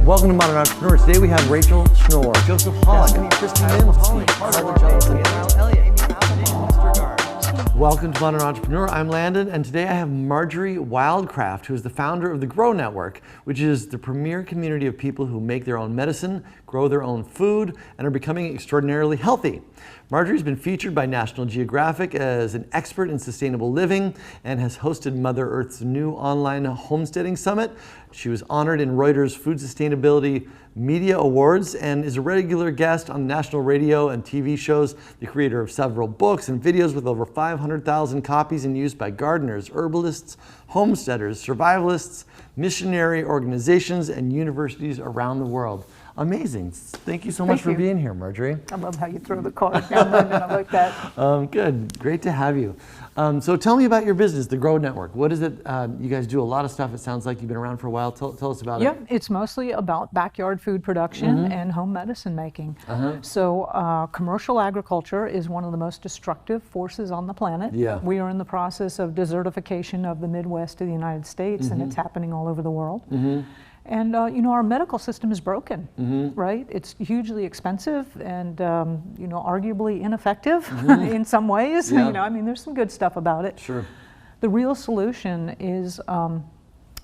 Welcome to Modern Entrepreneur. Today we have Rachel Schnorr, Joseph Hogg, Christine Mims, Carla Johnson, Welcome to Modern Entrepreneur. I'm Landon, and today I have Marjory Wildcraft, who is the founder of the Grow Network, which is the premier community of people who make their own medicine, grow their own food, and are becoming extraordinarily healthy. Marjory's been featured by National Geographic as an expert in sustainable living and has hosted Mother Earth's new online homesteading summit. She was honored in Reuters Food Sustainability Media Awards and is a regular guest on national radio and TV shows, the creator of several books and videos with over 500,000 copies in use by gardeners, herbalists, homesteaders, survivalists, missionary organizations, and universities around the world. Amazing. Thank you so much for being here, Marjory. I love how you throw the card down, Landon. I like that. Good. Great to have you. So tell me about your business, the Grow Network. What is it? You guys do a lot of stuff. It sounds like you've been around for a while. Tell us about it. Yeah, it's mostly about backyard food production and home medicine making. So commercial agriculture is one of the most destructive forces on the planet. Yeah. We are in the process of desertification of the Midwest of the United States, and it's happening all over the world. And you know, our medical system is broken, right? It's hugely expensive and you know, arguably ineffective in some ways. Yeah. You know, I mean, there's some good stuff about it. Sure. The real solution is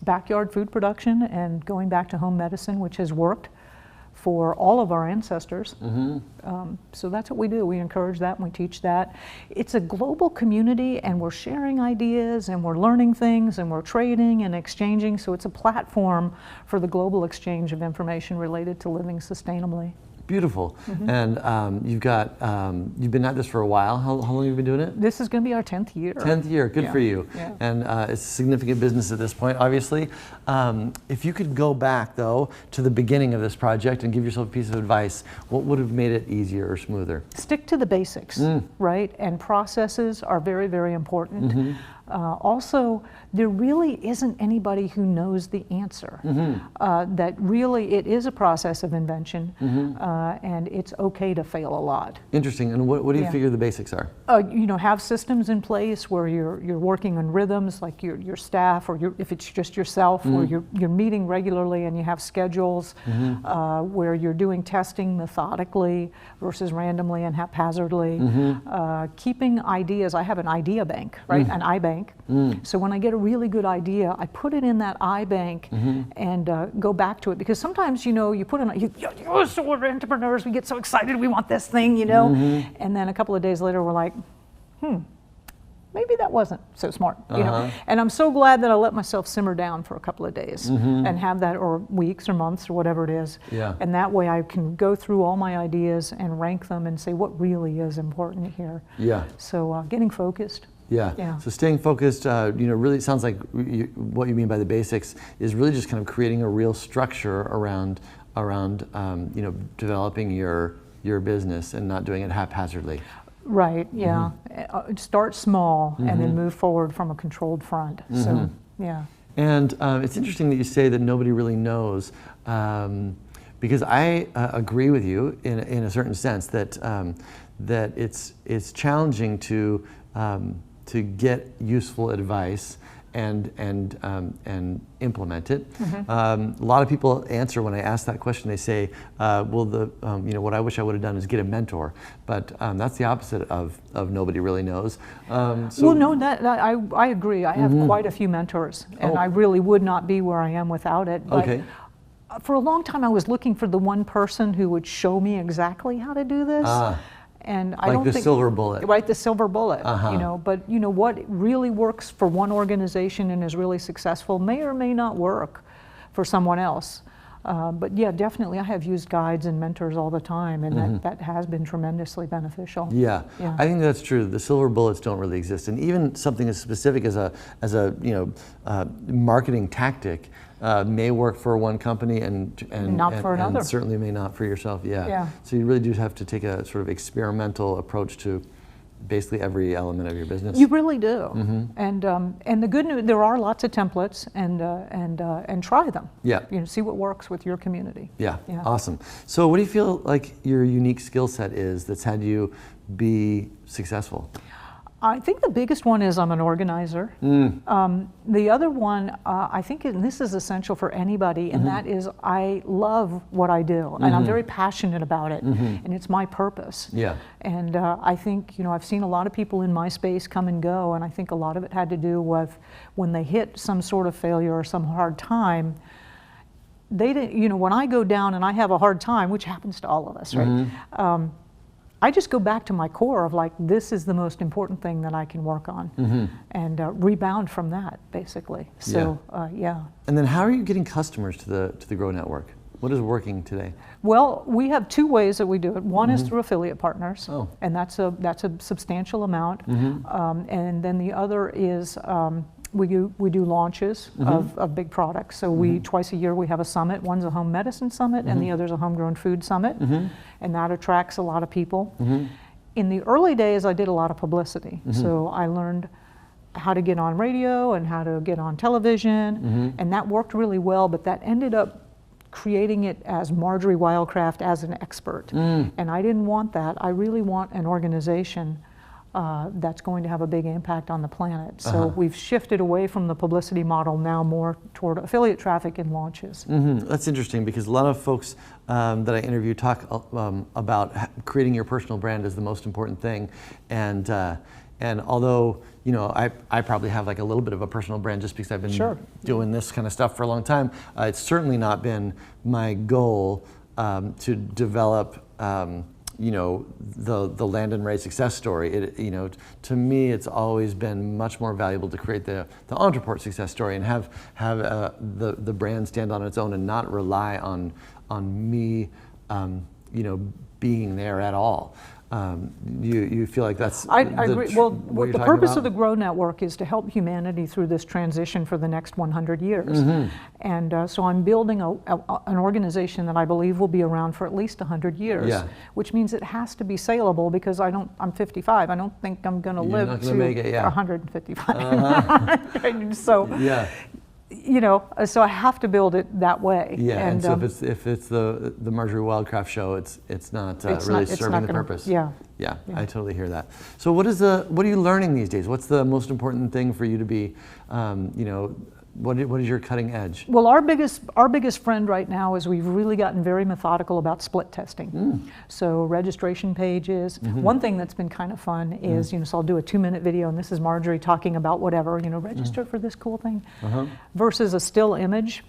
backyard food production and going back to home medicine, which has worked for all of our ancestors. So that's what we do. We encourage that and we teach that. It's a global community, and we're sharing ideas and we're learning things and we're trading and exchanging. So it's a platform for the global exchange of information related to living sustainably. Beautiful. And you've been at this for a while. How long have you been doing it? This is going to be our 10th year. 10th year. Good for you. Yeah. And it's a significant business at this point, obviously. If you could go back, though, to the beginning of this project and give yourself a piece of advice, what would have made it easier or smoother? Stick to the basics, right? And processes are very, very important. Also, there really isn't anybody who knows the answer. That really, it is a process of invention, and it's okay to fail a lot. Interesting. And what do you figure the basics are? You know, have systems in place where you're working on rhythms, like your staff, or if it's just yourself, or you're meeting regularly and you have schedules where you're doing testing methodically versus randomly and haphazardly. Keeping ideas. I have an idea bank, right? An iBank. So when I get a really good idea, I put it in that iBank and go back to it, because sometimes, you know, you put in, so we're entrepreneurs, we get so excited, we want this thing, you know, and then a couple of days later we're like, maybe that wasn't so smart, you know. And I'm so glad that I let myself simmer down for a couple of days and have that, or weeks or months or whatever it is. And that way I can go through all my ideas and rank them and say what really is important here. So getting focused. So staying focused, you know, really it sounds like what you mean by the basics is really just kind of creating a real structure around you know, developing your business and not doing it haphazardly. Right, start small and then move forward from a controlled front. So, And it's interesting that you say that nobody really knows, because I agree with you in a certain sense that that it's challenging to get useful advice and implement it. A lot of people answer when I ask that question. They say, "Well, you know, what I wish I would have done is get a mentor." But that's the opposite of nobody really knows. Well, no, I agree. I have quite a few mentors, and I really would not be where I am without it. But for a long time, I was looking for the one person who would show me exactly how to do this. And I don't think the silver bullet, right? The silver bullet, you know. But you know what really works for one organization and is really successful may or may not work for someone else. But yeah, definitely, I have used guides and mentors all the time, and that has been tremendously beneficial. Yeah, I think that's true. The silver bullets don't really exist, and even something as specific as a you know marketing tactic may work for one company and not for another. And certainly may not for yourself. So you really do have to take a sort of experimental approach to basically every element of your business. You really do. And the good news, there are lots of templates, and try them. You know, see what works with your community. Awesome. So what do you feel like your unique skill set is that's had you be successful? I think the biggest one is I'm an organizer. The other one, I think, and this is essential for anybody, and that is I love what I do, and I'm very passionate about it, and it's my purpose. Yeah. And I think, I've seen a lot of people in my space come and go, and I think a lot of it had to do with when they hit some sort of failure or some hard time. They didn't, when I go down and I have a hard time, which happens to all of us, right? I just go back to my core of like, this is the most important thing that I can work on, and rebound from that, basically. So, yeah. And then how are you getting customers to the Grow Network? What is working today? Well, we have two ways that we do it. One is through affiliate partners, and that's a substantial amount. And then the other is we do launches of big products. So twice a year we have a summit. One's a home medicine summit, and the other's a homegrown food summit, and that attracts a lot of people. In the early days, I did a lot of publicity. So I learned how to get on radio and how to get on television, and that worked really well, but that ended up creating it as Marjory Wildcraft as an expert. And I didn't want that. I really want an organization that's going to have a big impact on the planet. So we've shifted away from the publicity model now more toward affiliate traffic and launches. That's interesting because a lot of folks that I interview talk about creating your personal brand is the most important thing. And although, I probably have like a little bit of a personal brand just because I've been doing this kind of stuff for a long time, it's certainly not been my goal to develop the Landon Ray success story. To me, it's always been much more valuable to create the Ontraport success story and have the brand stand on its own and not rely on me, being there at all. You feel like that's I agree. Well, the purpose of the Grow Grow Network is to help humanity through this transition for the next 100 years. And so I'm building an organization that I believe will be around for at least 100 years, which means it has to be saleable because I'm 55. I don't think I'm going to live to make it, 155. So, so I have to build it that way. Yeah, and so if it's the Marjory Wildcraft show, it's not really serving the purpose. Yeah, I totally hear that. So what are you learning these days? What's the most important thing for you to be, what is your cutting edge? Well, our biggest friend right now is we've really gotten very methodical about split testing. So registration pages. One thing that's been kind of fun is, so I'll do a 2-minute video, and this is Marjory talking about whatever, register for this cool thing, versus a still image.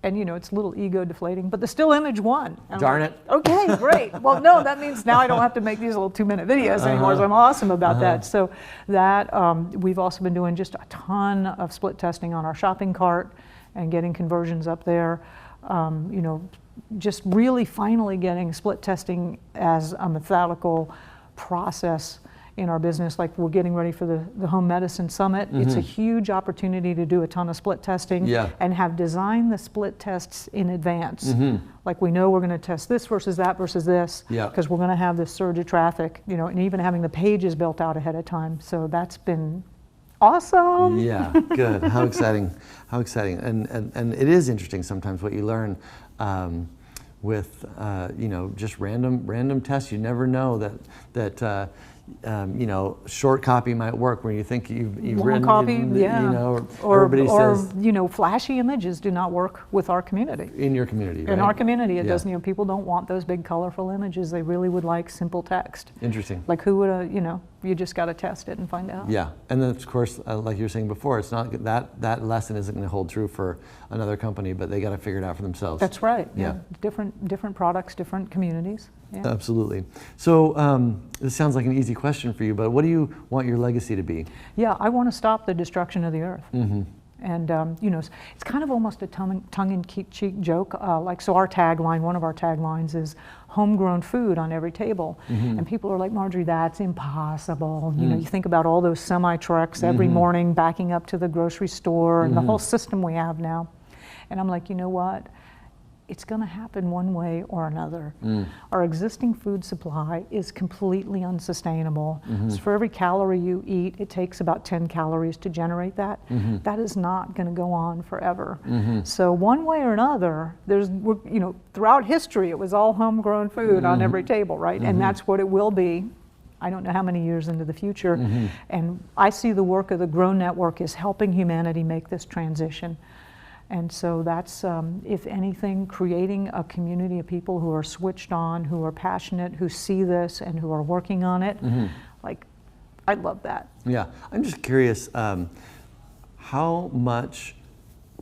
And it's a little ego deflating, but the still image won. Darn it. Okay, great. Well, no, that means now I don't have to make these little 2-minute videos anymore, so I'm awesome about that. So that, we've also been doing just a ton of split testing on our shopping cart and getting conversions up there. Just really finally getting split testing as a methodical process in our business. Like we're getting ready for the Home Medicine Summit. It's a huge opportunity to do a ton of split testing and have designed the split tests in advance. Like we know we're going to test this versus that versus this because we're going to have this surge of traffic, and even having the pages built out ahead of time. So that's been awesome. Yeah, good. How exciting. How exciting. And it is interesting sometimes what you learn with just random tests. You never know that short copy might work where you think you've long written, copy, everybody says, flashy images do not work with our community. In your community, right? In our community, it doesn't. People don't want those big, colorful images. They really would like simple text. Interesting. Like who would, you just got to test it and find out. Yeah, and then of course, like you were saying before, it's not that lesson isn't going to hold true for another company, but they got to figure it out for themselves. That's right. Yeah. Different products, different communities. Yeah. Absolutely. So this sounds like an easy question for you, but what do you want your legacy to be? Yeah, I want to stop the destruction of the earth. And it's kind of almost a tongue-in-cheek joke. So our tagline, one of our taglines is homegrown food on every table. And people are like, Marjory, that's impossible. You think about all those semi-trucks every morning backing up to the grocery store and the whole system we have now. And I'm like, you know what? It's going to happen one way or another. Our existing food supply is completely unsustainable. So for every calorie you eat, it takes about 10 calories to generate that. That is not going to go on forever. So one way or another, throughout history, it was all homegrown food on every table, right? And that's what it will be I don't know how many years into the future. And I see the work of the Grow Network is helping humanity make this transition. And so that's, if anything, creating a community of people who are switched on, who are passionate, who see this and who are working on it. Like, I love that. Yeah, I'm just curious, how much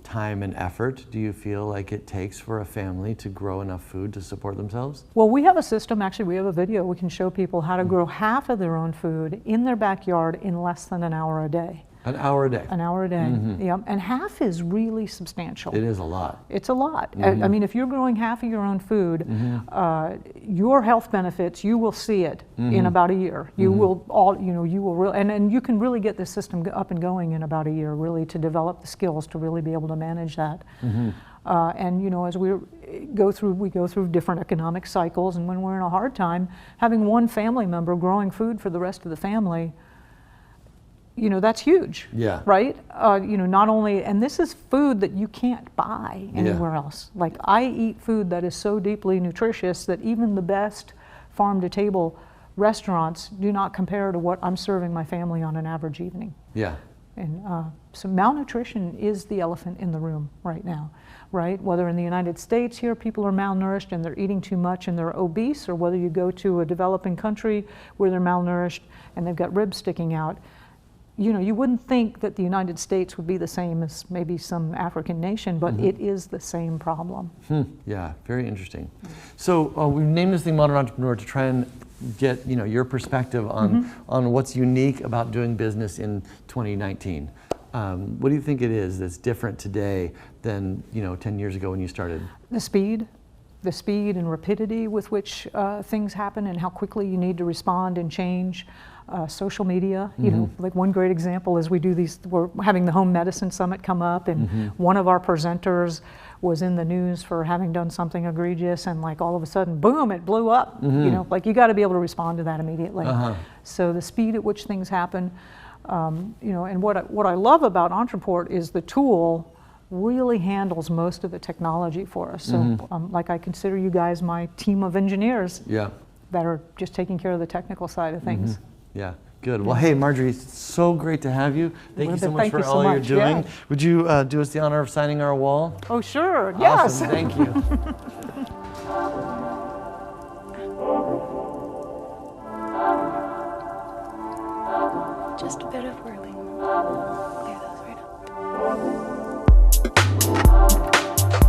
time and effort do you feel like it takes for a family to grow enough food to support themselves? Well, we have a system, actually we have a video, we can show people how to grow half of their own food in their backyard in less than an hour a day. An hour a day? An hour a day, yeah. And half is really substantial. It is a lot. It's a lot. I mean, if you're growing half of your own food, your health benefits, you will see it in about a year. You will and you can really get this system up and going in about a year, really, to develop the skills to really be able to manage that. And you know, as we go through different economic cycles, and when we're in a hard time, having one family member growing food for the rest of the family, you know, that's huge, right? You know, not only, and this is food that you can't buy anywhere else. Like, I eat food that is so deeply nutritious that even the best farm-to-table restaurants do not compare to what I'm serving my family on an average evening. Yeah. And so malnutrition is the elephant in the room right now, right? Whether in the United States here people are malnourished and they're eating too much and they're obese, or whether you go to a developing country where they're malnourished and they've got ribs sticking out. You know, you wouldn't think that the United States would be the same as maybe some African nation, but it is the same problem. Yeah, very interesting. So we've named this thing Modern Entrepreneur to try and get, you know, your perspective on what's unique about doing business in 2019. What do you think it is that's different today than, you know, 10 years ago when you started? The speed and rapidity with which things happen, and how quickly you need to respond and change. Social media, you know, like one great example is we're having the Home Medicine Summit come up, and one of our presenters was in the news for having done something egregious, and like all of a sudden, boom, it blew up. You know, like you got to be able to respond to that immediately. So the speed at which things happen, you know, and what I love about Ontraport is the tool really handles most of the technology for us. So like, I consider you guys my team of engineers that are just taking care of the technical side of things. Yeah, good. Well, hey, Marjory, it's so great to have you. Thank you so much for all you're doing. Yeah. Would you do us the honor of signing our wall? Oh, sure. Awesome. Yes. Thank you. Just a bit of whirling. Clear those right up.